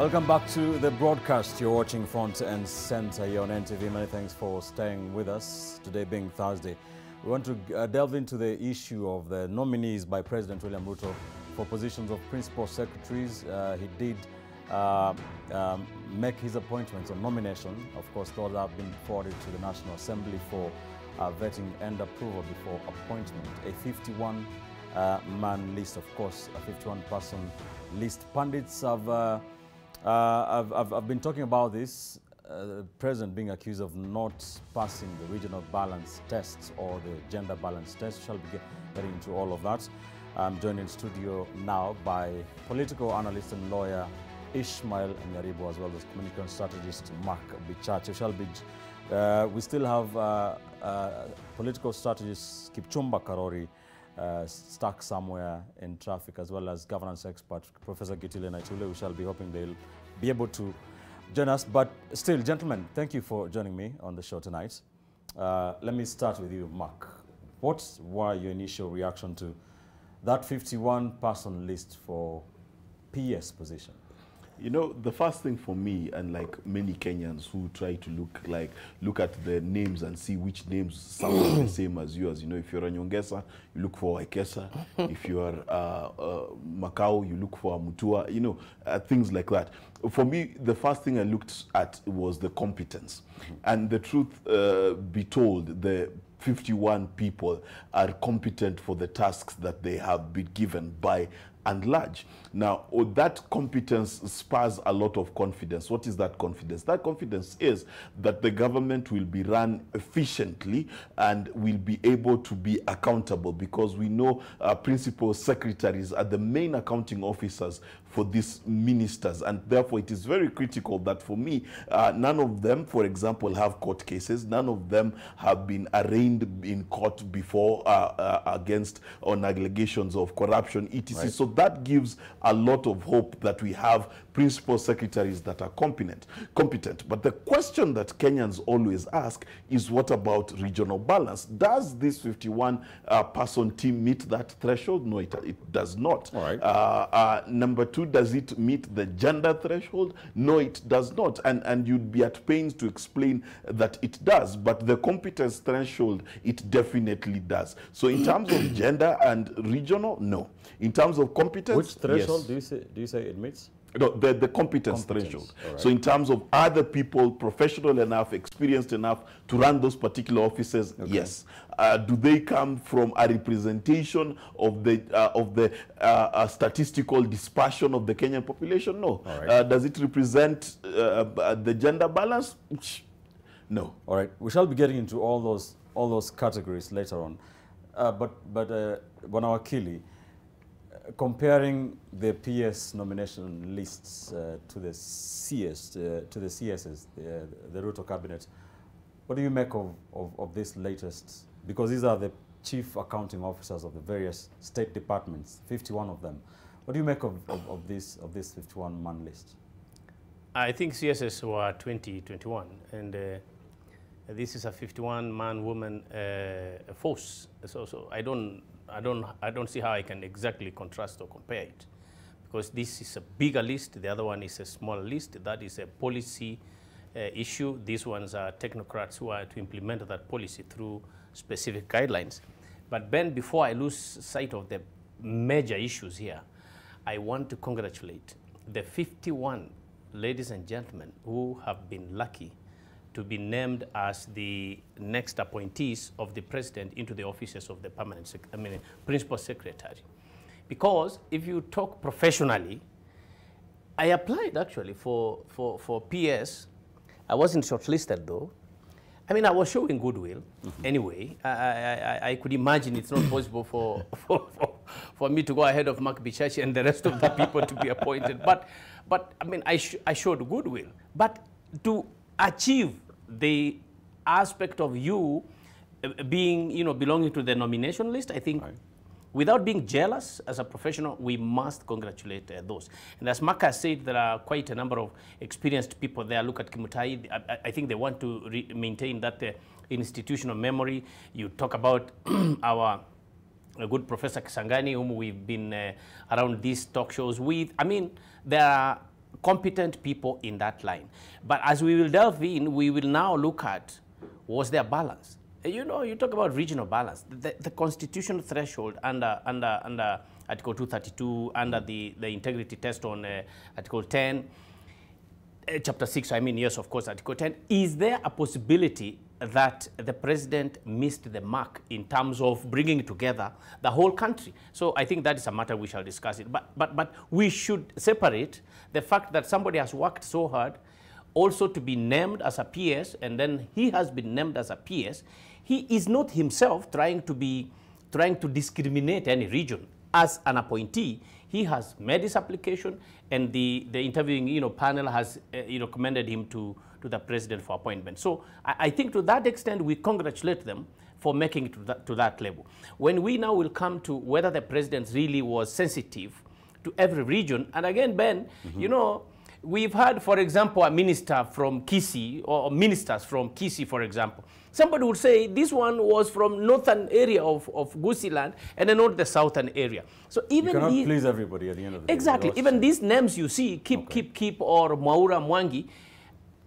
Welcome back to the broadcast. You're watching Front and Center here on NTV. Many thanks for staying with us. Today being Thursday, we want to delve into the issue of the nominees by President William Ruto for positions of principal secretaries. He did make his appointments on nomination. Of course, those have been forwarded to the National Assembly for vetting and approval before appointment. A 51-man list, of course, a 51-person list. Pundits have I've been talking about this, the president being accused of not passing the regional balance tests or the gender balance test. Shall be getting into all of that. I'm joined in studio now by political analyst and lawyer Ishmael Nyaribo, as well as communication strategist Mark Bichache. We still have political strategist Kipchumba Karori stuck somewhere in traffic, as well as governance expert Professor Gitile Naitule. We shall be hoping they'll be able to join us. But still, gentlemen, thank you for joining me on the show tonight. Let me start with you, Mark. What were your initial reaction to that 51-person list for PS position? You know, the first thing for me, and like many Kenyans who try to look at the names and see which names sound the same as yours. You know, if you're a Nyongesa, you look for Ekesa. If you're Macau, you look for Mutua. You know, things like that. For me, the first thing I looked at was the competence. And the truth be told, the 51 people are competent for the tasks that they have been given by and large. Now, that competence spurs a lot of confidence. What is that confidence? That confidence is that the government will be run efficiently and will be able to be accountable, because we know principal secretaries are the main accounting officers for these ministers, and therefore it is very critical that, for me, none of them, for example, have court cases. None of them have been arraigned in court before on allegations of corruption, etc. Right. So that gives a lot of hope that we have principal secretaries that are competent. But the question that Kenyans always ask is, what about regional balance? Does this 51-person team meet that threshold? No, it does not. All right. Number two, does it meet the gender threshold? No, it does not. And you'd be at pains to explain that it does. But the competence threshold, it definitely does. So in terms of gender and regional, no. In terms of competence, which threshold yes. do you say it meets? No, the competence threshold. Right. So in terms of other people professional enough, experienced enough to run those particular offices, okay. Yes. Do they come from a representation of the statistical dispersion of the Kenyan population? No. Right. Does it represent the gender balance? No. All right. We shall be getting into all those categories later on. But Wanawakili, comparing the PS nomination lists to the CSs, the Ruto cabinet, what do you make of this latest? Because these are the chief accounting officers of the various state departments, 51 of them. What do you make of this 51-man list? I think CSs were 2021, and this is a 51-man woman force. So I don't see how I can exactly contrast or compare it, because this is a bigger list, the other one is a smaller list. That is a policy issue. These ones are technocrats who are to implement that policy through specific guidelines. But Ben, before I lose sight of the major issues here, I want to congratulate the 51 ladies and gentlemen who have been lucky to be named as the next appointees of the president into the offices of the principal secretary. Because if you talk professionally, I applied actually for PS. I wasn't shortlisted though. I mean, I was showing goodwill. Anyway. I could imagine it's not possible for me to go ahead of Mark Bichache and the rest of the people to be appointed. But I mean, I showed goodwill. But to achieve the aspect of you being, belonging to the nomination list, I think, right, without being jealous as a professional, we must congratulate those. And as Mark has said, there are quite a number of experienced people there. Look at Kimutai. I think they want to maintain that institutional memory. You talk about our good Professor Kisangani, whom we've been around these talk shows with. I mean, there are competent people in that line. But as we will delve in, we will now look at, was there balance? You know, you talk about regional balance. The constitutional threshold under Article 232, under the integrity test on Article 10, Chapter 6, I mean, yes, of course, Article 10. Is there a possibility that the president missed the mark in terms of bringing together the whole country? So I think that is a matter we shall discuss it. But we should separate the fact that somebody has worked so hard also to be named as a PS, and then he has been named as a PS. He is not himself trying to discriminate any region. As an appointee, he has made his application, and the interviewing panel has commended him to the president for appointment. So I think to that extent we congratulate them for making it to that level. When we now will come to whether the president really was sensitive to every region, and again, Ben, we've had, for example, a minister from Kisii, or ministers from Kisii, for example. Somebody would say this one was from northern area of Gusii land and then not the southern area. So even you cannot please everybody at the end of the day. Exactly. Even these names you see, Kip or Mwaura Mwangi,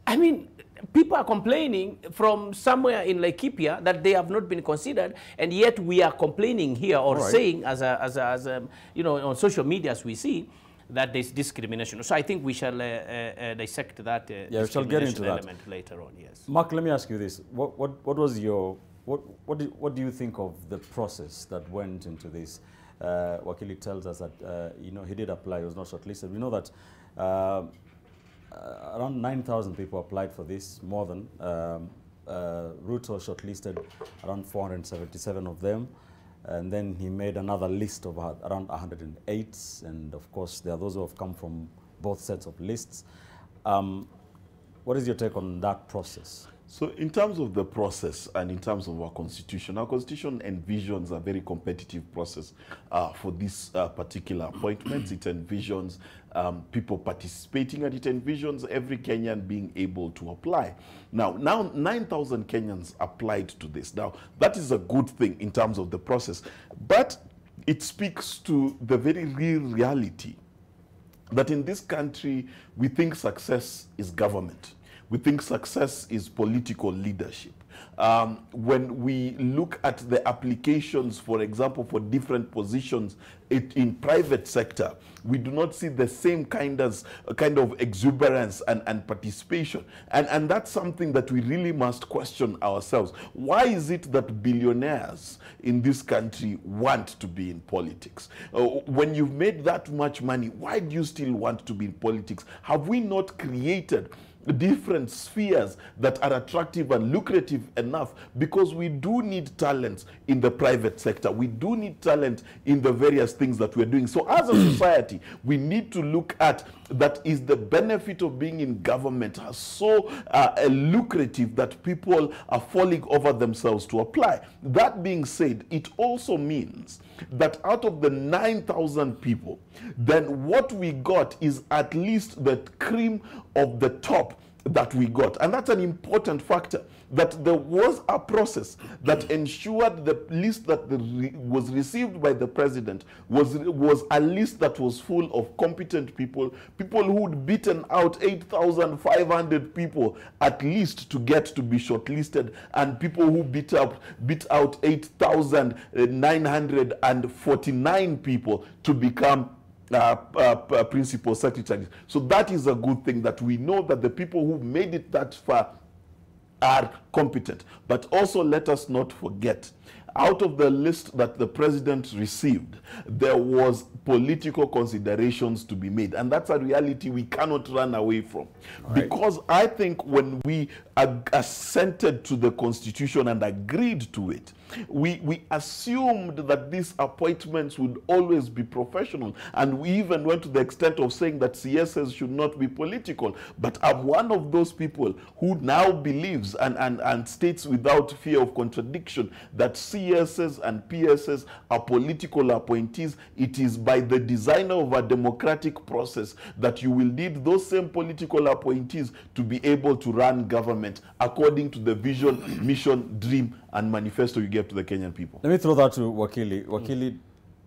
I mean, people are complaining from somewhere in Laikipia that they have not been considered, and yet we are complaining here or saying as on social media as we see that there's discrimination. So I think we shall dissect that we shall get into that element later on. Yes. Mark, let me ask you this: what was your what do you think of the process that went into this? Wakili tells us that he did apply; he was not shortlisted. We know that around 9,000 people applied for this, more than. Ruto shortlisted around 477 of them. And then he made another list of around 108. And of course, there are those who have come from both sets of lists. What is your take on that process? So in terms of the process and in terms of our constitution envisions a very competitive process for this particular appointment. It envisions people participating, and it envisions every Kenyan being able to apply. Now 9,000 Kenyans applied to this. Now, that is a good thing in terms of the process, but it speaks to the very real reality that in this country, we think success is government. We think success is political leadership. When we look at the applications, for example, for different positions in private sector, we do not see the same kind of exuberance and participation. And that's something that we really must question ourselves. Why is it that billionaires in this country want to be in politics? When you've made that much money, why do you still want to be in politics? Have we not created different spheres that are attractive and lucrative enough? Because we do need talent in the private sector. We do need talent in the various things that we're doing. So as a society, we need to look at that. Is the benefit of being in government so lucrative that people are falling over themselves to apply? That being said, it also means that out of the 9,000 people, then what we got is at least the cream of the top that we got. And that's an important factor, that there was a process that ensured the list that was received by the president was a list that was full of competent people who'd beaten out 8,500 people at least to get to be shortlisted, and people who beat out 8,949 people to become principal secretaries. So that is a good thing, that we know that the people who made it that far are competent. But also let us not forget, out of the list that the president received, there was political considerations to be made. And that's a reality we cannot run away from. Right. Because I think when we assented to the constitution and agreed to it, we assumed that these appointments would always be professional. And we even went to the extent of saying that CSs should not be political. But I'm one of those people who now believes and states without fear of contradiction that CSs and PSs are political appointees. It is by the designer of a democratic process that you will need those same political appointees to be able to run government according to the vision, mission, dream, and manifesto you gave to the Kenyan people. Let me throw that to Wakili. Wakili,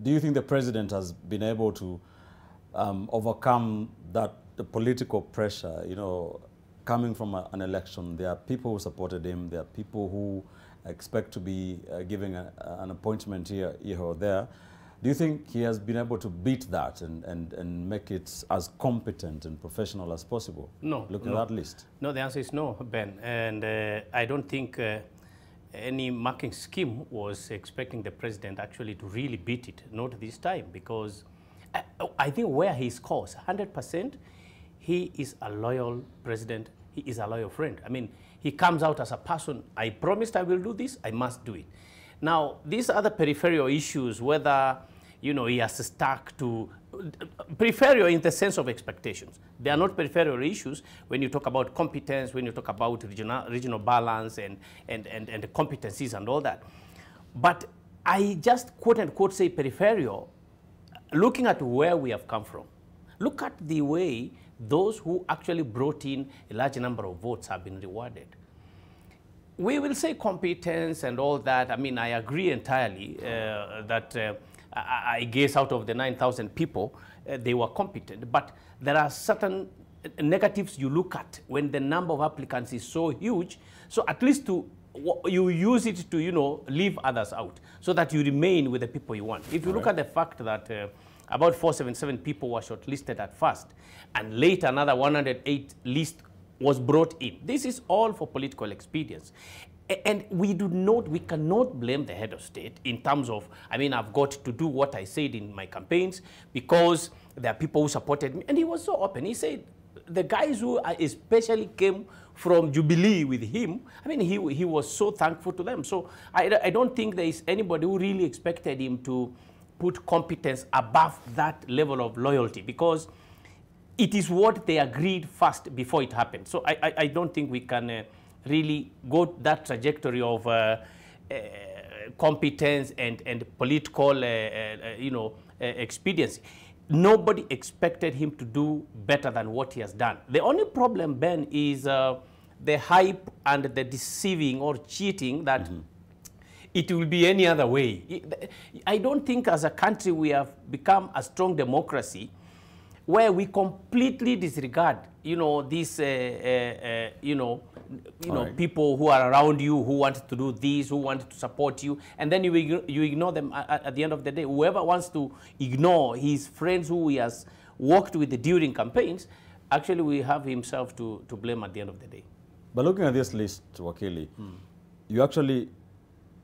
do you think the president has been able to overcome that the political pressure, you know, coming from an election? There are people who supported him. There are people who expect to be giving an appointment here or there. Do you think he has been able to beat that and make it as competent and professional as possible? No. Looking at that list. No, the answer is no, Ben. And I don't think any marking scheme was expecting the president actually to really beat it. Not this time, because I think where he scores 100%, he is a loyal president. He is a loyal friend. I mean, he comes out as a person, I promised I will do this, I must do it. Now, these other peripheral issues, whether, you know, he has stuck to, peripheral in the sense of expectations. They are not peripheral issues when you talk about competence, when you talk about regional balance and the competencies and all that. But I just quote unquote say peripheral, looking at where we have come from. Look at the way those who actually brought in a large number of votes have been rewarded. We will say competence and all that. I mean, I agree entirely that I guess out of the 9,000 people, they were competent. But there are certain negatives you look at when the number of applicants is so huge. So at least you use it to, you know, leave others out so that you remain with the people you want. If you look at the fact that about 477 people were shortlisted at first, and later another 108 list was brought in. This is all for political expedience. And we cannot blame the head of state in terms of, I mean, I've got to do what I said in my campaigns because there are people who supported me. And he was so open. He said, the guys who especially came from Jubilee with him, I mean, he was so thankful to them. So I don't think there is anybody who really expected him to put competence above that level of loyalty, because it is what they agreed first before it happened. So I don't think we can really go that trajectory of competence and political, you know, expediency. Nobody expected him to do better than what he has done. The only problem, Ben, is the hype and the deceiving or cheating that it will be any other way. I don't think as a country we have become a strong democracy where we completely disregard, you know, these, you know, people who are around you who want to do this, who want to support you, and then you ignore them at the end of the day. Whoever wants to ignore his friends who he has worked with during campaigns, actually we have himself to blame at the end of the day. But looking at this list, Wakili, you actually,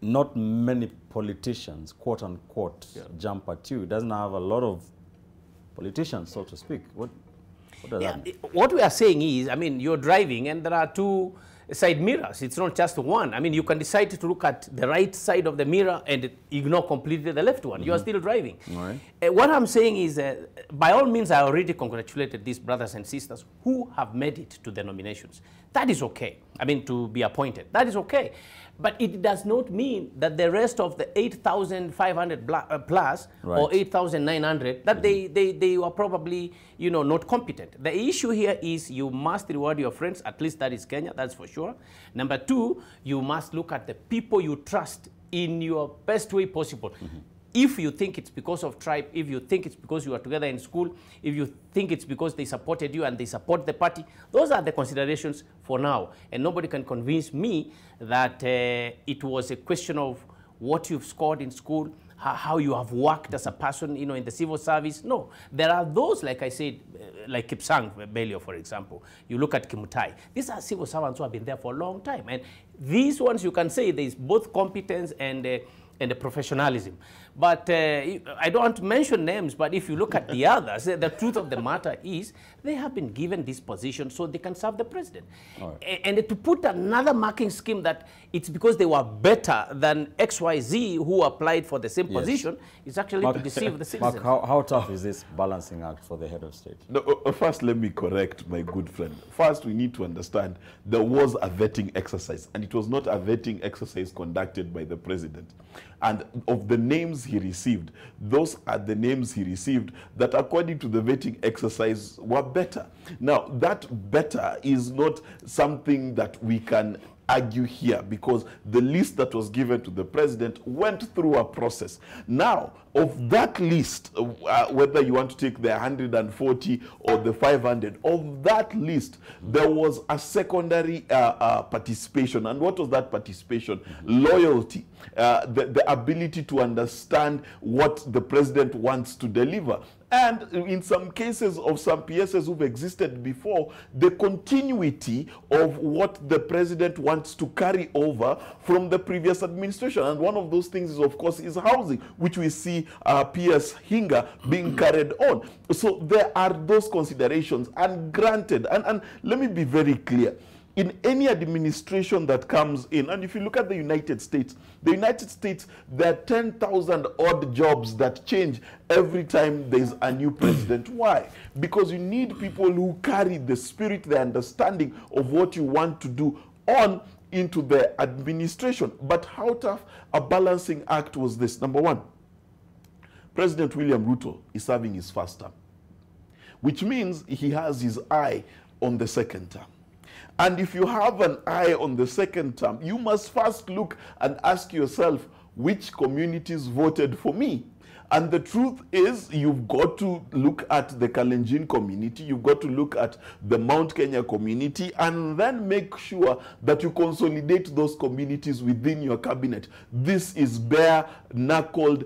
not many politicians, quote unquote, jump at you. It doesn't have a lot of politicians, so to speak. What does that mean? What we are saying is, I mean, you're driving and there are two side mirrors. It's not just one. I mean, you can decide to look at the right side of the mirror and ignore completely the left one. You are still driving. All right. What I'm saying is, by all means, I already congratulated these brothers and sisters who have made it to the nominations. That is okay. I mean, to be appointed. That is okay. But it does not mean that the rest of the 8,500 plus or 8,900, that they were probably, you know, not competent. The issue here is you must reward your friends. At least that is Kenya, that's for sure. Number two, you must look at the people you trust in your best way possible. If you think it's because of tribe, if you think it's because you are together in school, if you think it's because they supported you and they support the party, those are the considerations for now. And nobody can convince me that it was a question of what you've scored in school, how you have worked as a person, you know, in the civil service. No, there are those, like I said, like Kipsang Belio, for example. You look at Kimutai. These are civil servants who have been there for a long time. And these ones, you can say there is both competence and the professionalism. But I don't want to mention names, but if you look at the others, the truth of the matter is they have been given this position so they can serve the president. Right. And to put another marking scheme that it's because they were better than XYZ who applied for the same position is actually to deceive the citizens. Mark, how tough is this balancing act for the head of state? No, first, let me correct my good friend. First, we need to understand there was a vetting exercise, and it was not a vetting exercise conducted by the president. And of the names he received, those are the names he received that, according to the vetting exercise, were better. Now, that better is not something that we can argue here because the list that was given to the president went through a process. Now, of that list, whether you want to take the 140 or the 500, of that list, there was a secondary participation. And what was that participation? Loyalty, the ability to understand what the president wants to deliver. And in some cases of some PSs who've existed before, the continuity of what the president wants to carry over from the previous administration. And one of those things is, of course, is housing, which we see PS Hinga being carried on. So there are those considerations. And granted, and let me be very clear, in any administration that comes in, and if you look at the United States, there are 10,000 odd jobs that change every time there's a new president. Why? Because you need people who carry the spirit, the understanding of what you want to do on into the administration. But how tough a balancing act was this? Number one, President William Ruto is serving his first term, which means he has his eye on the second term. And if you have an eye on the second term, you must first look and ask yourself, which communities voted for me? And the truth is, you've got to look at the Kalenjin community, you've got to look at the Mount Kenya community, and then make sure that you consolidate those communities within your cabinet. This is bare-knuckled,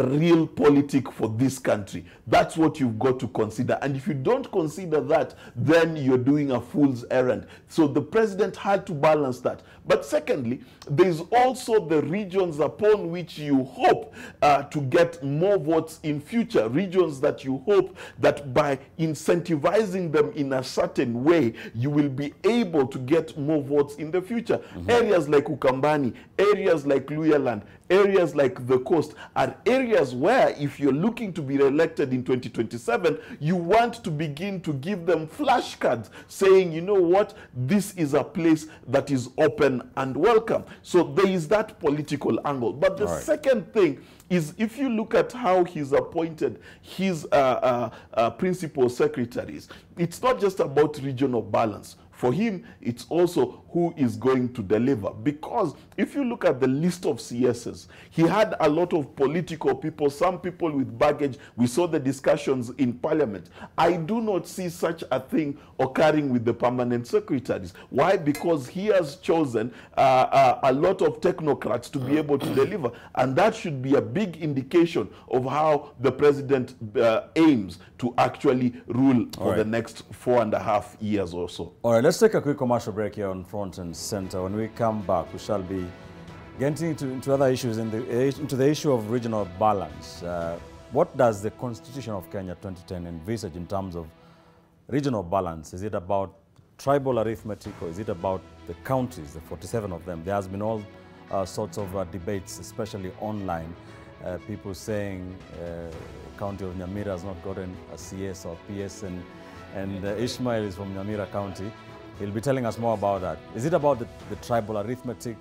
real politic for this country. That's what you've got to consider. And if you don't consider that, then you're doing a fool's errand. So the president had to balance that. But secondly, there's also the regions upon which you hope to get more votes in future, regions that you hope that by incentivizing them in a certain way, you will be able to get more votes in the future. Areas like Ukambani, areas like Luyaland, areas like the coast are areas where, if you're looking to be re-elected in 2027, you want to begin to give them flashcards saying, you know what, this is a place that is open and welcome. So there is that political angle. But the second thing is, if you look at how he's appointed his principal secretaries, it's not just about regional balance. For him, it's also who is going to deliver. Because if you look at the list of CSs, he had a lot of political people, some people with baggage. We saw the discussions in Parliament. I do not see such a thing occurring with the permanent secretaries. Why? Because he has chosen a lot of technocrats to be able to deliver. And that should be a big indication of how the president aims to actually rule for the next 4.5 years or so. All right, let's take a quick commercial break here on Front and Center. When we come back, we shall be getting into other issues, into the issue of regional balance. What does the Constitution of Kenya 2010 envisage in terms of regional balance? Is it about tribal arithmetic, or is it about the counties, the 47 of them? There has been all sorts of debates, especially online. People saying county of Nyamira has not gotten a CS or PS, and Ishmael is from Nyamira County. He'll be telling us more about that. Is it about the tribal arithmetic?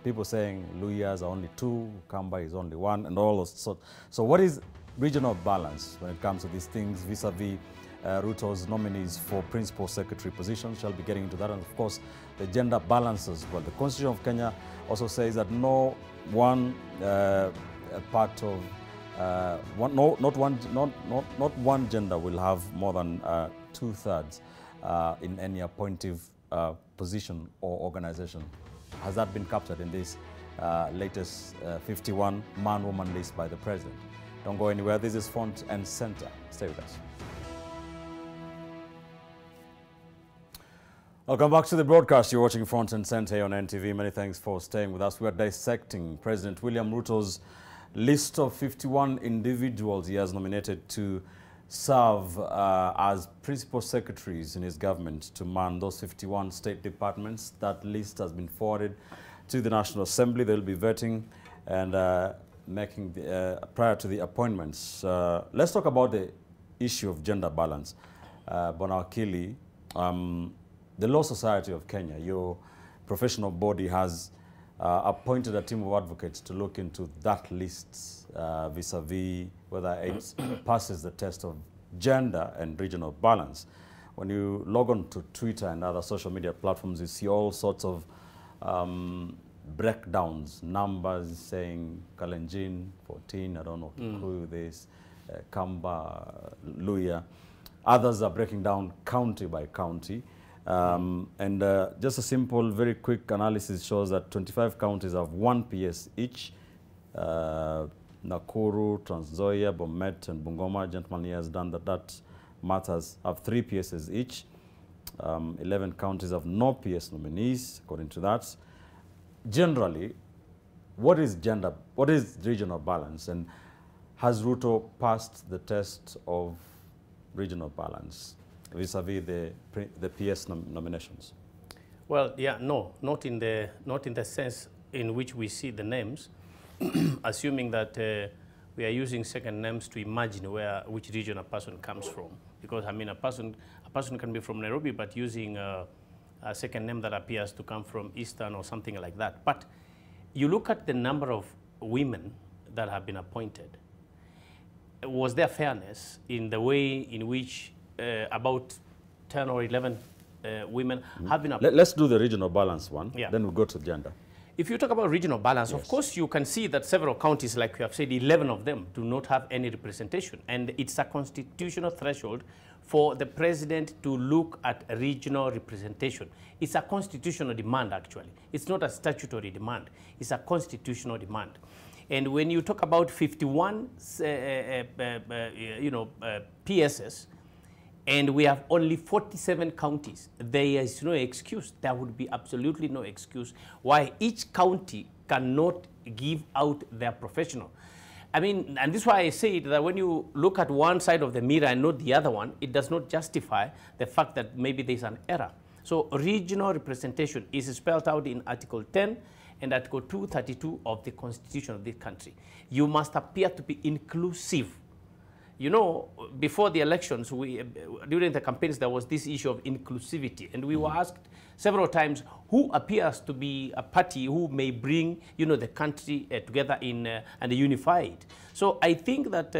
People saying Luyas are only 2, Kamba is only 1, and all those. So what is regional balance when it comes to these things vis-a-vis Ruto's nominees for principal secretary positions? Shall be getting into that, and of course the gender balance as well. The Constitution of Kenya also says that no one part of not one gender will have more than 2/3 in any appointive position or organization. Has that been captured in this latest 51 man-woman list by the president? Don't go anywhere. This is Front and Center. Stay with us. Welcome back to the broadcast. You're watching Front and Center here on NTV. Many thanks for staying with us. We are dissecting President William Ruto's list of 51 individuals he has nominated to serve as principal secretaries in his government to man those 51 state departments. That list has been forwarded to the National Assembly. They'll be vetting and making prior to the appointments. Let's talk about the issue of gender balance. Bonawakili, the Law Society of Kenya, your professional body, has appointed a team of advocates to look into that list vis-a-vis whether it passes the test of gender and regional balance. when you log on to Twitter and other social media platforms, you see all sorts of breakdowns, numbers saying Kalenjin 14, I don't know, Kikuyu this, Kamba, Luya. Others are breaking down county by county. And just a simple, very quick analysis shows that 25 counties have 1 PS each. Nakuru, Trans Nzoia, Bomet, and Bungoma, gentleman here has done that matters, have 3 PSs each. 11 counties have no PS nominees, according to that. Generally, what is regional balance, and has Ruto passed the test of regional balance vis-a-vis the PS nominations? Well, yeah, no, not in the sense in which we see the names, assuming that we are using second names to imagine which region a person comes from. Because I mean, a person can be from Nairobi, but using a second name that appears to come from Eastern or something like that. But you look at the number of women that have been appointed. Was there fairness in the way in which about 10 or 11 women have been appointed? Let's do the regional balance one, Yeah. Then we'll go to gender. If you talk about regional balance, Yes. of course, you can see that several counties, like you have said, 11 of them do not have any representation. And it's a constitutional threshold for the president to look at regional representation. It's a constitutional demand, actually. It's not a statutory demand. It's a constitutional demand. And when you talk about 51 PSs, and we have only 47 counties, there is no excuse. There would be absolutely no excuse why each county cannot give out their professional. I mean, and this is why I say that when you look at one side of the mirror and not the other one, it does not justify the fact that maybe there's an error. So regional representation is spelled out in Article 10 and Article 232 of the Constitution of this country. You must appear to be inclusive. You know, before the elections, during the campaigns, there was this issue of inclusivity. And we were asked several times who appears to be a party who may bring, the country together and unify it. So I think that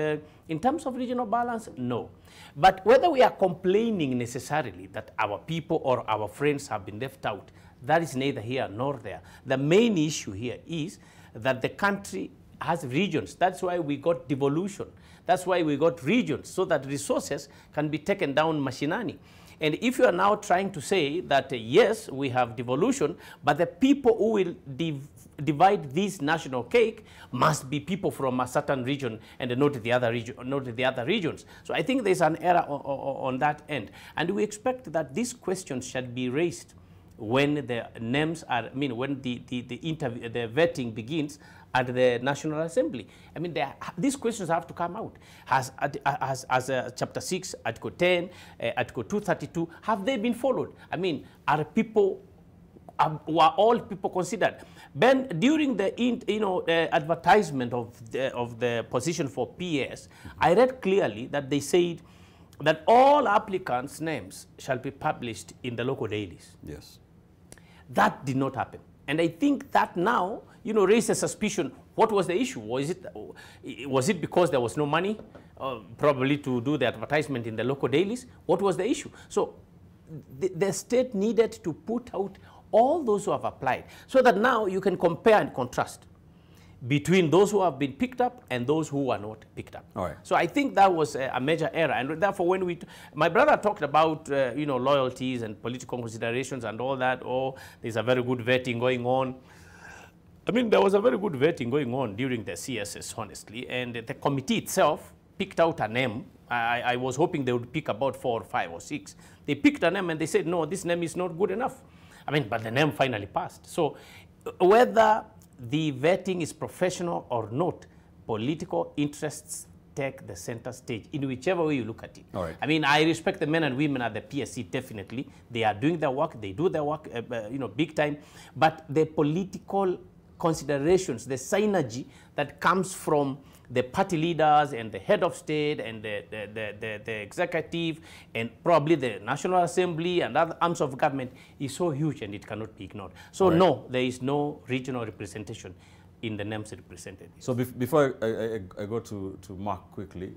in terms of regional balance, no. But whether we are complaining necessarily that our people or our friends have been left out, that is neither here nor there. The main issue here is that the country has regions. That's why we got devolution. That's why we got regions, so that resources can be taken down mashinani. And if you are now trying to say that, yes, we have devolution, but the people who will divide this national cake must be people from a certain region and not the other region, not the other regions. So I think there's an error on that end. And we expect that these questions should be raised when the names are, when the vetting begins at the National Assembly. I mean, these questions have to come out. Has Chapter 6, Article 10, Article 232, have they been followed? I mean, were all people considered? Ben, during the advertisement of the position for PS, I read clearly that they said that all applicants' names shall be published in the local dailies. Yes. That did not happen. And I think that now, raises suspicion. What was the issue? Was it because there was no money, probably to do the advertisement in the local dailies? What was the issue? So the state needed to put out all those who have applied, so that now you can compare and contrast between those who have been picked up and those who are not picked up. All right. So I think that was a major error. And therefore, when my brother talked about, loyalties and political considerations and all that, there's a very good vetting going on. I mean, there was a very good vetting going on during the CSS, honestly. And the committee itself picked out a name. I was hoping they would pick about 4 or 5 or 6. They picked a name and they said, no, this name is not good enough. But the name finally passed. So whether the vetting is professional or not, political interests take the center stage in whichever way you look at it. All right. I respect the men and women at the PSC, definitely. They are doing their work. They do their work, big time. But the political considerations, the synergy that comes from the party leaders and the head of state and the executive and probably the National Assembly and other arms of government is so huge and it cannot be ignored. So right. No, there is no regional representation in the names represented. So before I go to Mark quickly,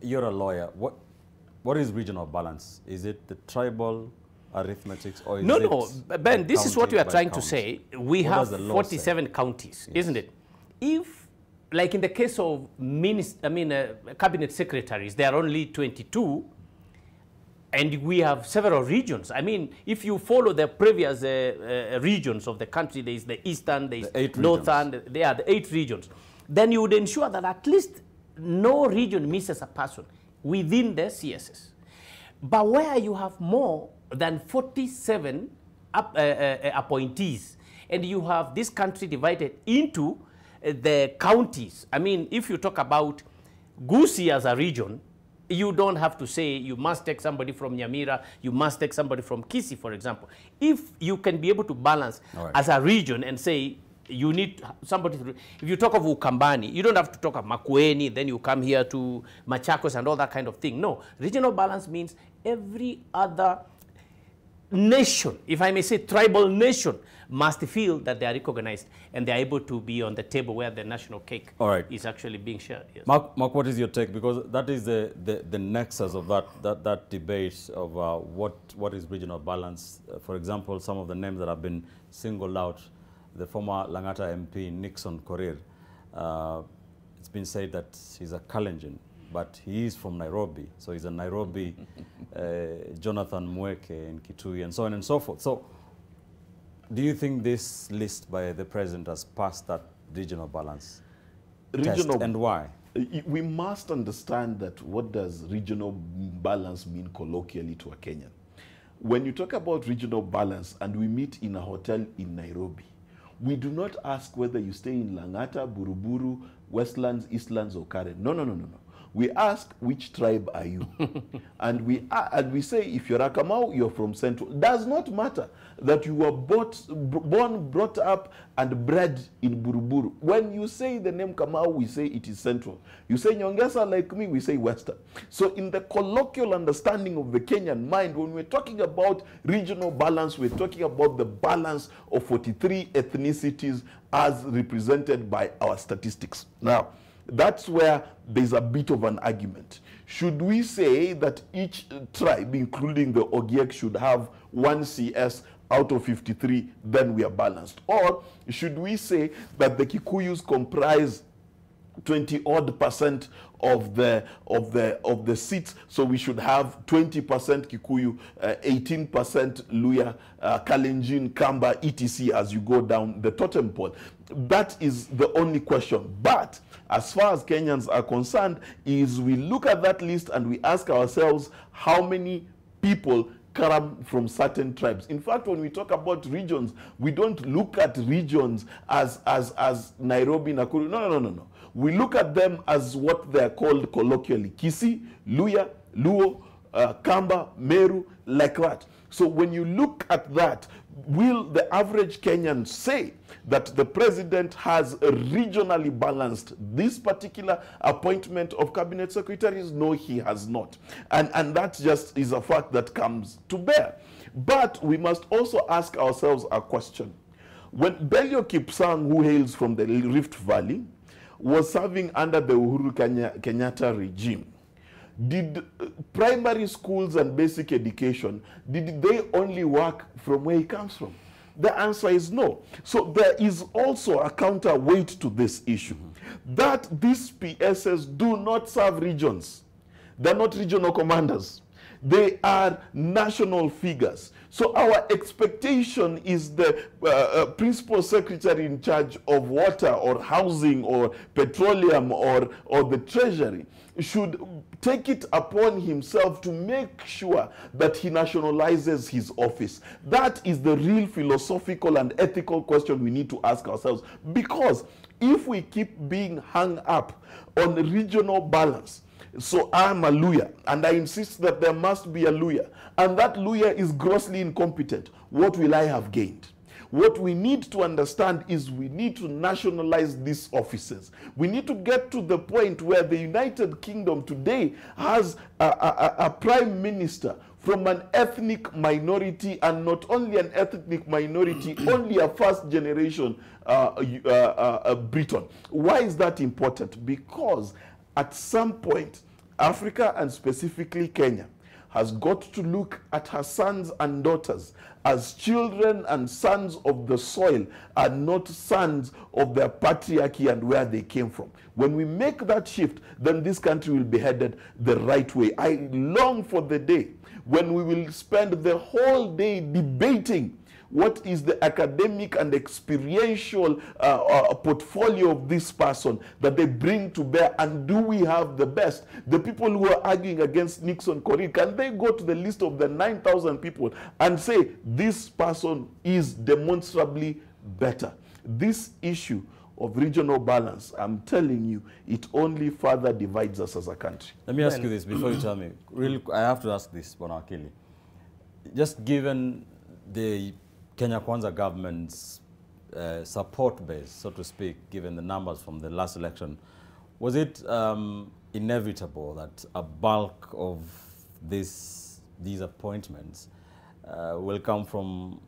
you're a lawyer. What What is regional balance? Is it the tribal arithmetics or is No, it no, Ben, this is what we are trying to say. We What have 47 counties, Yes. isn't it? If, like in the case of cabinet secretaries, there are only 22, and we have several regions. I mean, if you follow the previous regions of the country, there is the eastern, there is The 8 northern, there are the 8 regions. Then you would ensure that at least no region misses a person within the CSS. But where you have more than 47 appointees, and you have this country divided into the counties. I mean, if you talk about Gusii as a region, you don't have to say you must take somebody from Nyamira, you must take somebody from Kisii, for example. If you can be able to balance as a region and say you need somebody to, if you talk of Ukambani, you don't have to talk of Makueni, then you come here to Machakos and all that kind of thing. No, regional balance means every other nation, if I may say tribal nation, must feel that they are recognized and they are able to be on the table where the national cake is actually being shared. Yes. Mark, what is your take? Because that is the nexus of that debate of what is regional balance. For example, some of the names that have been singled out, the former Langata MP Nixon Korir, it's been said that he's a Kalenjin, but he is from Nairobi, so he's a Nairobi Jonathan Mweke in Kitui and so on and so forth. So do you think this list by the president has passed that regional balance test, and why? We must understand that what does regional balance mean colloquially to a Kenyan. When you talk about regional balance and we meet in a hotel in Nairobi, we do not ask whether you stay in Langata, Buruburu, Westlands, Eastlands, or Karen. No, no, no, no, no. We ask, which tribe are you? and we say, if you're a Kamau, you're from Central. Does not matter that you were born, brought up, and bred in Buruburu. When you say the name Kamau, we say it is Central. You say Nyongesa like me, we say Western. So in the colloquial understanding of the Kenyan mind, when we're talking about regional balance, we're talking about the balance of 43 ethnicities as represented by our statistics. Now, that's where there's a bit of an argument. Should we say that each tribe, including the Ogiek, should have 1 CS out of 53, then we are balanced? Or should we say that the Kikuyus comprise 20-odd% of the seats, so we should have 20% Kikuyu, 18% Luya, Kalenjin, Kamba, etc. as you go down the totem pole? That is the only question. But as far as Kenyans are concerned, is we look at that list and we ask ourselves how many people come from certain tribes. In fact, when we talk about regions, we don't look at regions as Nairobi, Nakuru. No, no, no, no, no. We look at them as what they are called colloquially: Kisii, Luya, Luo, Kamba, Meru, like that. So when you look at that, will the average Kenyan say that the president has regionally balanced this particular appointment of cabinet secretaries? No, he has not. And that just is a fact that comes to bear. But we must also ask ourselves a question. When Belio Kipsang, who hails from the Rift Valley, was serving under the Uhuru Kenyatta regime, did primary schools and basic education, did they only work from where he comes from? The answer is no. So there is also a counterweight to this issue, that these PSs do not serve regions. They're not regional commanders. They are national figures. So our expectation is the principal secretary in charge of water or housing or petroleum or the treasury should take it upon himself to make sure that he nationalizes his office. That is the real philosophical and ethical question we need to ask ourselves. Because if we keep being hung up on regional balance, so I'm a Luya, and I insist that there must be a Luya, and that Luya is grossly incompetent, what will I have gained? What we need to understand is we need to nationalize these offices. We need to get to the point where the United Kingdom today has a prime minister from an ethnic minority, and not only an ethnic minority, only a first generation Briton. Why is that important? Because at some point, Africa and specifically Kenya has got to look at her sons and daughters as children and sons of the soil, and not sons of their patriarchy and where they came from. When we make that shift, then this country will be headed the right way. I long for the day when we will spend the whole day debating what is the academic and experiential portfolio of this person that they bring to bear, and do we have the best? The people who are arguing against Nixon Korir, can they go to the list of the 9,000 people and say this person is demonstrably better? This issue of regional balance, I'm telling you, it only further divides us as a country. Let me ask you this before you tell me. Really, I have to ask this, Bonakili. Just given the Kenya Kwanza government's support base, so to speak, given the numbers from the last election, was it inevitable that a bulk of these appointments will come from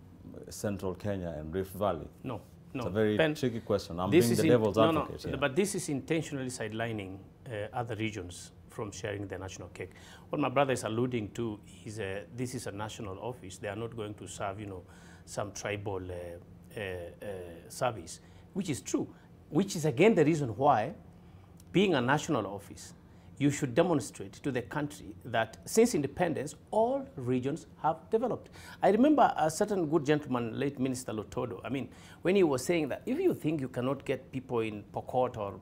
central Kenya and Rift Valley? No. No, it's a very Ben, tricky question. I'm being the devil's advocate. No, but this is intentionally sidelining other regions from sharing the national cake. What my brother is alluding to is this is a national office. They are not going to serve, some tribal service, which is true, which is again the reason why, being a national office, you should demonstrate to the country that since independence, all regions have developed. I remember a certain good gentleman, late Minister Lotodo, I mean, when he was saying that if you think you cannot get people in Pokot or,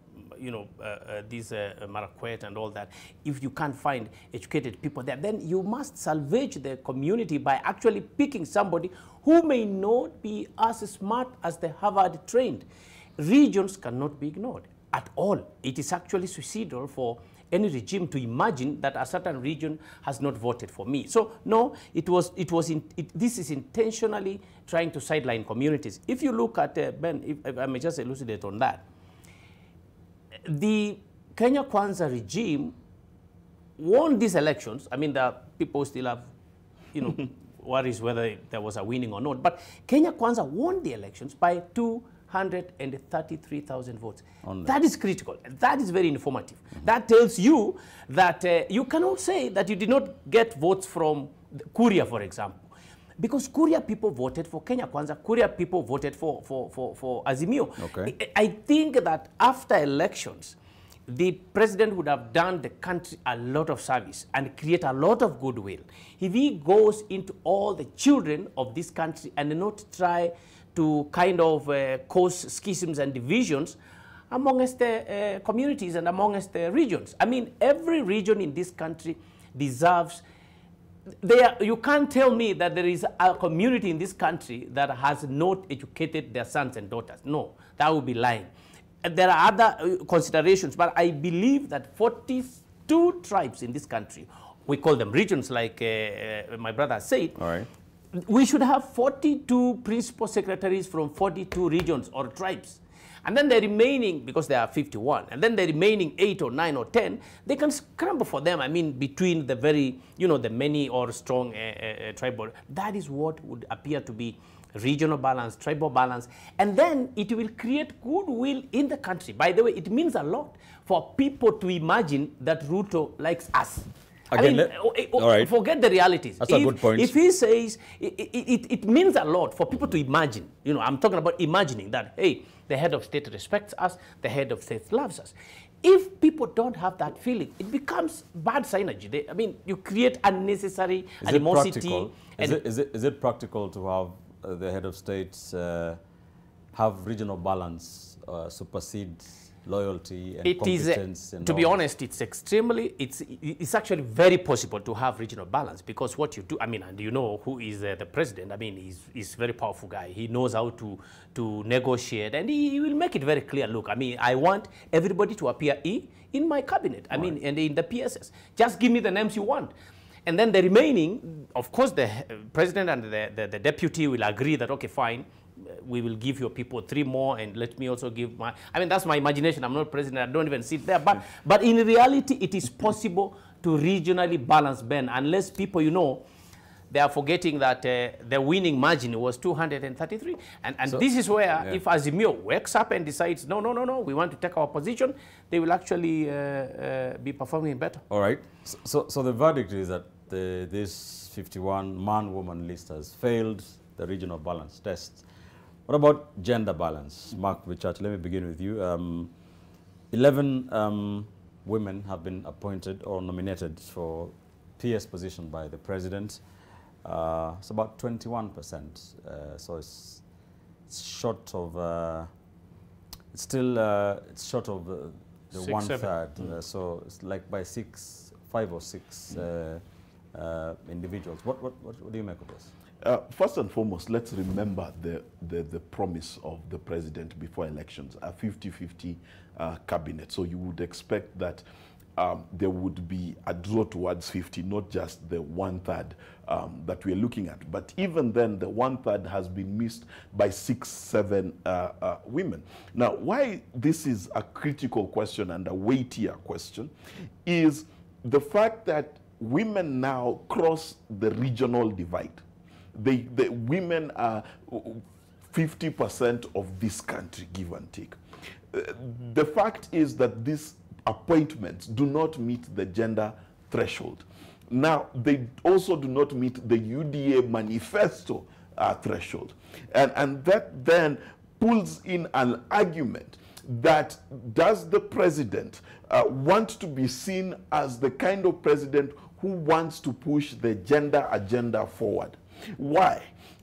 these Marakwet and all that, if you can't find educated people there, then you must salvage the community by actually picking somebody who may not be as smart as the Harvard trained. Regions cannot be ignored at all. It is actually suicidal for any regime to imagine that a certain region has not voted for me. So no, this is intentionally trying to sideline communities. If you look at, Ben, if I may just elucidate on that, the Kenya Kwanza regime won these elections. I mean, the people still have, worries whether there was a winning or not, but Kenya Kwanza won the elections by 233,000 votes. That is critical. That is very informative. That tells you that you cannot say that you did not get votes from Kuria, for example. Because Kuria people voted for Kenya Kwanza. Kuria people voted for Azimio. Okay. I think that after elections, the president would have done the country a lot of service and create a lot of goodwill if he goes into all the children of this country and not try to kind of cause schisms and divisions amongst the communities and amongst the regions. I mean, every region in this country deserves, you can't tell me that there is a community in this country that has not educated their sons and daughters. No, that would be lying. There are other considerations, but I believe that 42 tribes in this country, we call them regions like my brother said, all right, we should have 42 principal secretaries from 42 regions or tribes. And then the remaining, because there are 51, and then the remaining 8 or 9 or 10, they can scramble for them, I mean, between the very, the many or strong tribal. That is what would appear to be regional balance, tribal balance, and then it will create goodwill in the country. By the way, it means a lot for people to imagine that Ruto likes us. Again, all right. Forget the realities. That's a good point. If he says, it means a lot for people to imagine. I'm talking about imagining that, hey, the head of state respects us, the head of state loves us. If people don't have that feeling, it becomes bad synergy. You create unnecessary animosity. Is it practical to have the head of states have regional balance supersede loyalty and competence? To be honest, it's actually very possible to have regional balance, because what you do, and you know who is the president, he's a very powerful guy. He knows how to negotiate, and he will make it very clear. Look, I want everybody to appear in my cabinet, and in the PSS. Just give me the names you want. And then the remaining, of course, the president and the deputy will agree that, okay, fine, we will give your people 3 more, and let me also give my, that's my imagination. I'm not president, I don't even sit there. But in reality, it is possible to regionally balance, Ben, unless people, they are forgetting that the winning margin was 233. And so, this is where, if Azimio wakes up and decides, no, we want to take our position, they will actually be performing better. All right. So the verdict is that this 51 man-woman list has failed the regional balance test. What about gender balance? Mark Richard, let me begin with you. 11 women have been appointed or nominated for PS position by the president. It's about 21%. So it's short of. It's short of the 1/3. So it's like by 5 or 6 individuals. What do you make of this? First and foremost, let's remember the promise of the president before elections, a 50-50 cabinet. So you would expect that there would be a draw towards 50, not just the 1/3 that we're looking at. But even then, the 1/3 has been missed by 6-7 women. Now, why this is a critical question and a weightier question is the fact that women now cross the regional divide. The women are 50% of this country, give and take. The fact is that these appointments do not meet the gender threshold. Now, they also do not meet the UDA manifesto threshold. And that then pulls in an argument that does the president want to be seen as the kind of president who wants to push the gender agenda forward? Why?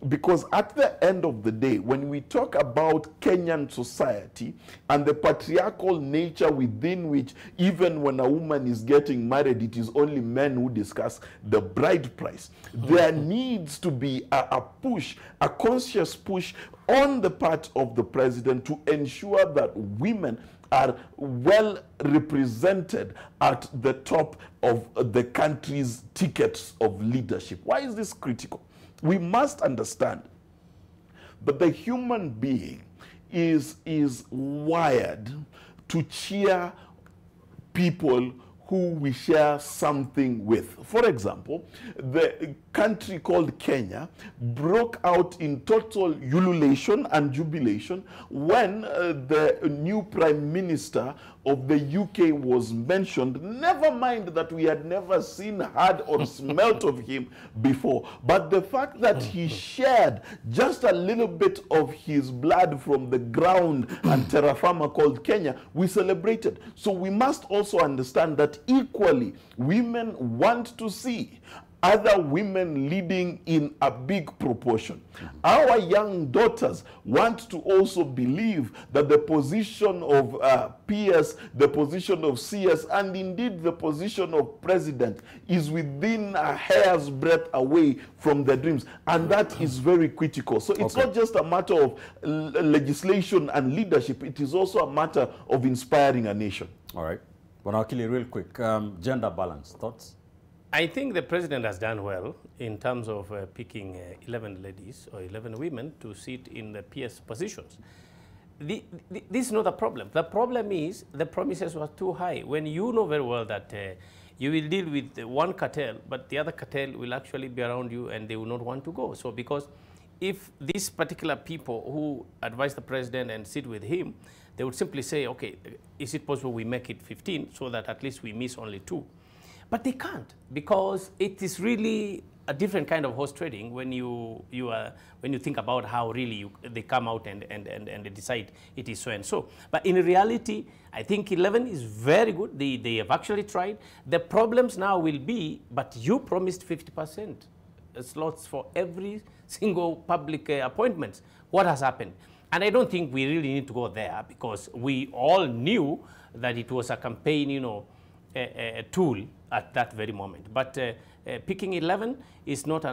Because at the end of the day, when we talk about Kenyan society and the patriarchal nature within which even when a woman is getting married, it is only men who discuss the bride price, there needs to be a push, a conscious push on the part of the president to ensure that women are well represented at the top of the country's tickets of leadership. Why is this critical? We must understand that the human being is wired to cheer people who we share something with. For example, the country called Kenya broke out in total ululation and jubilation when the new prime minister of the UK was mentioned. Never mind that we had never seen, heard, or smelt of him before, but the fact that he shared just a little bit of his blood from the ground and terra firma called Kenya, we celebrated. So we must also understand that equally women want to see other women leading in a big proportion. Our young daughters want to also believe that the position of PS, the position of CS, and indeed the position of president is within a hair's breadth away from their dreams. And that is very critical. So it's not just a matter of legislation and leadership. It is also a matter of inspiring a nation. All right. Wanawakili, real quick, gender balance, thoughts? I think the president has done well in terms of picking 11 ladies or 11 women to sit in the PS positions. This is not a problem. The problem is the promises were too high. When you know very well that you will deal with one cartel, but the other cartel will actually be around you and they will not want to go. So because if these particular people who advise the president and sit with him, they would simply say, okay, is it possible we make it 15 so that at least we miss only 2? But they can't, because it is really a different kind of horse trading when you think about how really they come out and they decide it is so and so. But in reality, I think 11 is very good. They have actually tried. The problems now will be, but you promised 50% slots for every single public appointments. What has happened? And I don't think we really need to go there, because we all knew that it was a campaign, a tool at that very moment. But picking 11 is not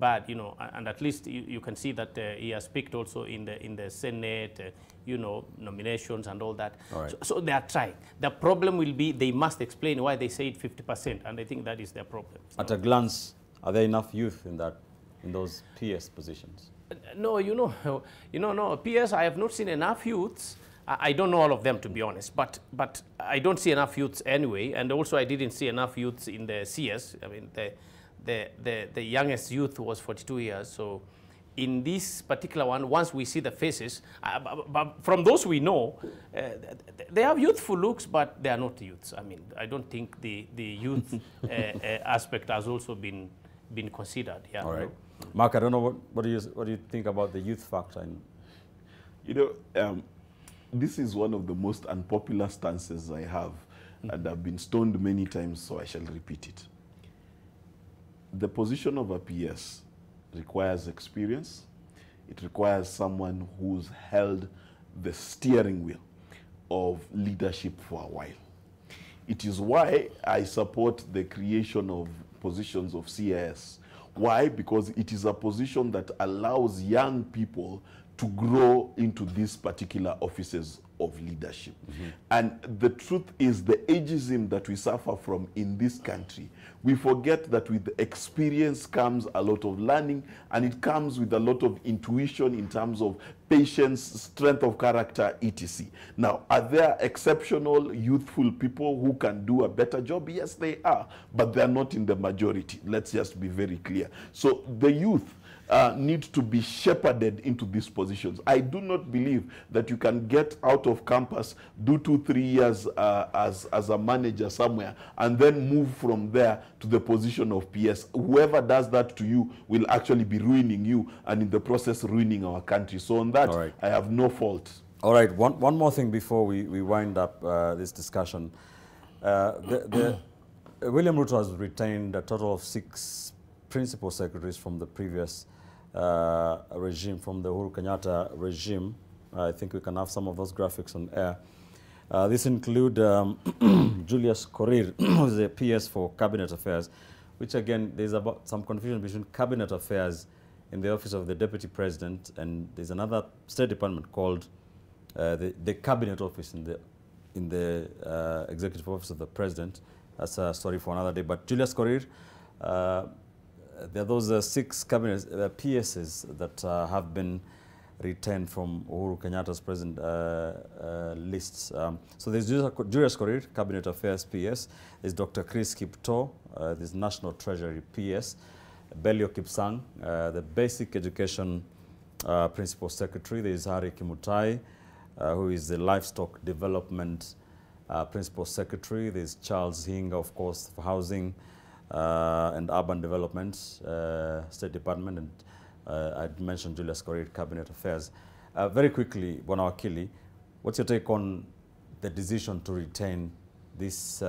bad, and at least you can see that he has picked also in the Senate, nominations and all that. All right. So they are trying. The problem will be they must explain why they say 50%, and I think that is their problem. At a glance, are there enough youth in those PS positions? No, no, PS, I have not seen enough youths. I don't know all of them, to be honest, but I don't see enough youths anyway, and also I didn't see enough youths in the CS. I mean, the youngest youth was 42 years, so in this particular one, once we see the faces, but from those we know, they have youthful looks, but they are not youths. I mean, I don't think the youth aspect has also been considered. Yeah. All right. Mark, I don't know what do you think about the youth factor? You know, this is one of the most unpopular stances I have, and I've been stoned many times, so I shall repeat it. The position of a PS requires experience. It requires someone who's held the steering wheel of leadership for a while. It is why I support the creation of positions of CIS. Why? Because it is a position that allows young people to grow into these particular offices of leadership. And the truth is, the ageism that we suffer from in this country, we forget that with experience comes a lot of learning, and it comes with a lot of intuition in terms of patience, strength of character, etc. Now, are there exceptional youthful people who can do a better job? Yes, they are, but they are not in the majority. Let's just be very clear. So the youth need to be shepherded into these positions. I do not believe that you can get out of campus, do 2-3 years as a manager somewhere, and then move from there to the position of PS. Whoever does that to you will actually be ruining you, and in the process ruining our country. So on that, I have no fault. All right, one more thing before we wind up this discussion. William Ruto has retained a total of 6 principal secretaries from the previous regime, from the Uhuru Kenyatta regime. I think we can have some of those graphics on air. This include Julius Korir, who is a PS for Cabinet Affairs, which again, there's about some confusion between Cabinet Affairs in the Office of the Deputy President, and there's another State Department called the Cabinet Office in the Executive Office of the President. That's a story for another day. But Julius Korir, there are those 6 cabinet PSs that have been retained from Uhuru Kenyatta's present lists. So there's Julius Korir, Cabinet Affairs PS. There's Dr. Chris Kipto, there's National Treasury PS. Belio Kipsang, the Basic Education Principal Secretary. There's Hari Kimutai, who is the Livestock Development Principal Secretary. There's Charles Hinga, of course, for Housing and Urban Development, State Department, and I'd mentioned Julius Korir, Cabinet Affairs. Very quickly, Bwana Wakili, what's your take on the decision to retain these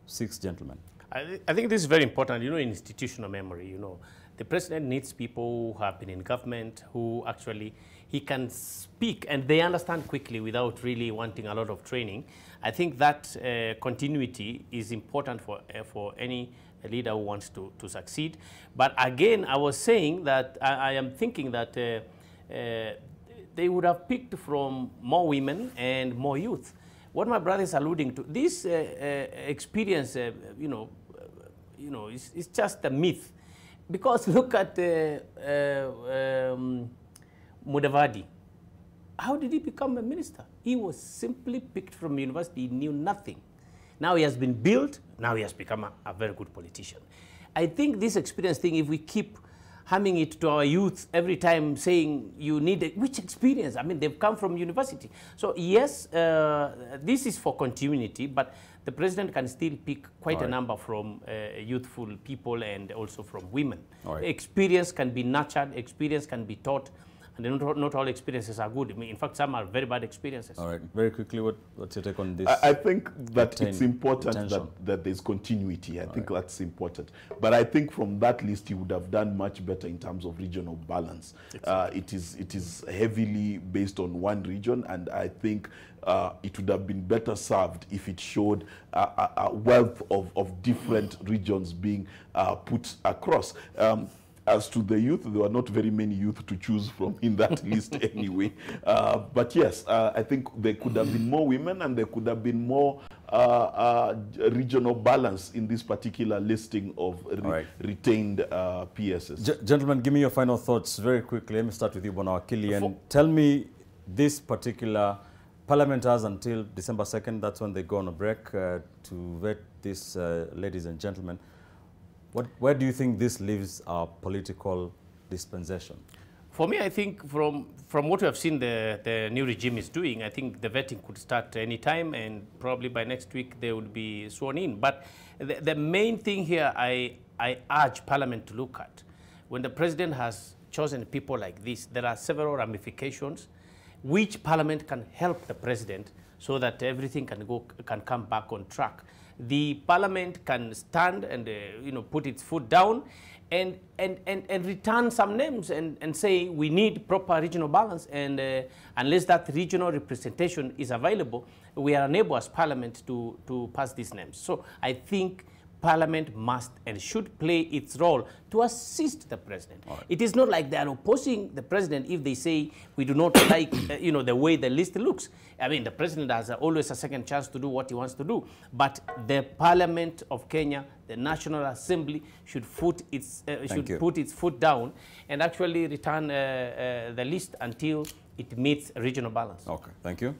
6 gentlemen? I think this is very important, you know, institutional memory, you know. The president needs people who have been in government, who actually, he can speak and they understand quickly without really wanting a lot of training. I think that continuity is important for any leader who wants to succeed. But again, I was saying that I am thinking that they would have picked from more women and more youth. What my brother is alluding to, this experience, you know, it's just a myth. Because look at Mudavadi. How did he become a minister? He was simply picked from university, he knew nothing. Now he has been built, now he has become a very good politician. I think this experience thing, if we keep hamming it to our youth every time saying you need which experience? I mean, they've come from university. So yes, this is for continuity, but the president can still pick quite a number from youthful people and also from women. Experience can be nurtured, experience can be taught, and not all experiences are good. I mean, in fact, some are very bad experiences. All right, very quickly, what's your take on this? I think that it's important that there's continuity. I think that's important. But I think from that list, he would have done much better in terms of regional balance. It is heavily based on one region, and I think it would have been better served if it showed a wealth of different regions being put across. As to the youth, there were not very many youth to choose from in that list anyway. But yes, I think there could have been more women and there could have been more regional balance in this particular listing of retained PSs. Gentlemen, give me your final thoughts very quickly. Let me start with you, Bwana Wakili, and tell me this particular Parliament has until December 2nd, that's when they go on a break to vet these ladies and gentlemen. Where do you think this leaves our political dispensation? For me, I think from what we have seen the new regime is doing, I think the vetting could start any time, and probably by next week they would be sworn in. But the main thing here I urge Parliament to look at, when the president has chosen people like this, there are several ramifications which Parliament can help the president so that everything can come back on track. The Parliament can stand and put its foot down and return some names and say we need proper regional balance, and unless that regional representation is available, we are unable as Parliament to pass these names. So I think Parliament must and should play its role to assist the president. Right. It is not like they are opposing the president if they say we do not like the way the list looks. I mean, the president has always a second chance to do what he wants to do. But the Parliament of Kenya, the National Assembly, should put its foot down and actually return the list until it meets regional balance. Okay, thank you.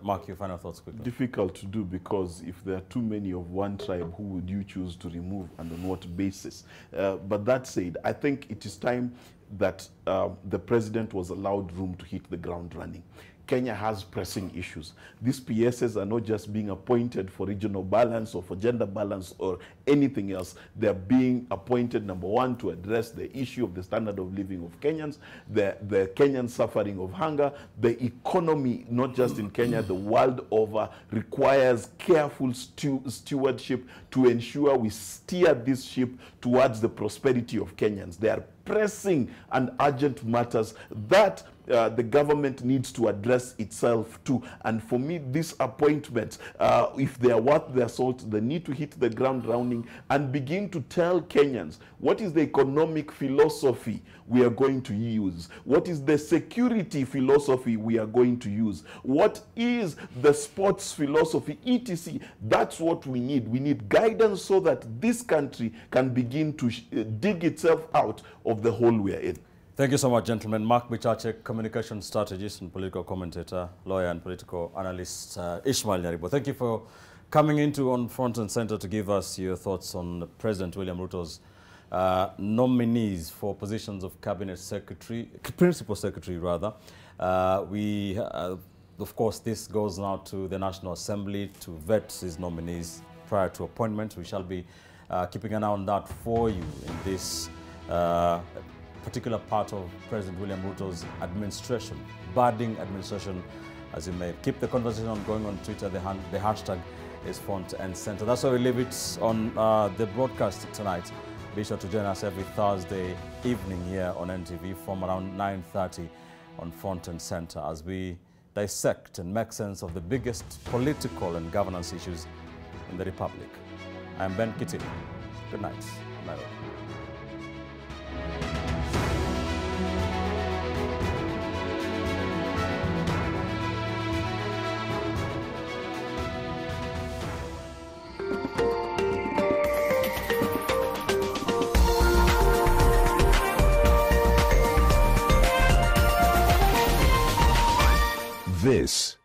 Mark, your final thoughts quickly. Difficult to do, because if there are too many of one tribe, who would you choose to remove and on what basis? But that said, I think it is time that the president was allowed room to hit the ground running. Kenya has pressing issues. These PSs are not just being appointed for regional balance or for gender balance or anything else. They're being appointed, number one, to address the issue of the standard of living of Kenyans, the Kenyans suffering of hunger. The economy, not just in Kenya, the world over, requires careful stewardship to ensure we steer this ship towards the prosperity of Kenyans. They are pressing and urgent matters that the government needs to address itself to. And for me, these appointments, if they are worth their salt, they need to hit the ground running and begin to tell Kenyans what is the economic philosophy we are going to use, what is the security philosophy we are going to use, what is the sports philosophy, etc. That's what we need. We need guidance so that this country can begin to dig itself out of the hole we are in. Thank you so much, gentlemen. Mark Bichache, communication strategist and political commentator, lawyer and political analyst, Ishmael Nyaribo. Thank you for coming into On Front and Center to give us your thoughts on President William Ruto's nominees for positions of cabinet secretary, principal secretary rather. Of course, this goes now to the National Assembly to vet his nominees prior to appointment. We shall be keeping an eye on that for you in this particular part of President William Ruto's administration, budding administration, as you may. Keep the conversation on going on Twitter. The hashtag is Front and Center. That's why we leave it on the broadcast tonight. Be sure to join us every Thursday evening here on NTV from around 9:30 on Front and Center as we dissect and make sense of the biggest political and governance issues in the Republic. I'm Ben Kitty. Good night. Bye. This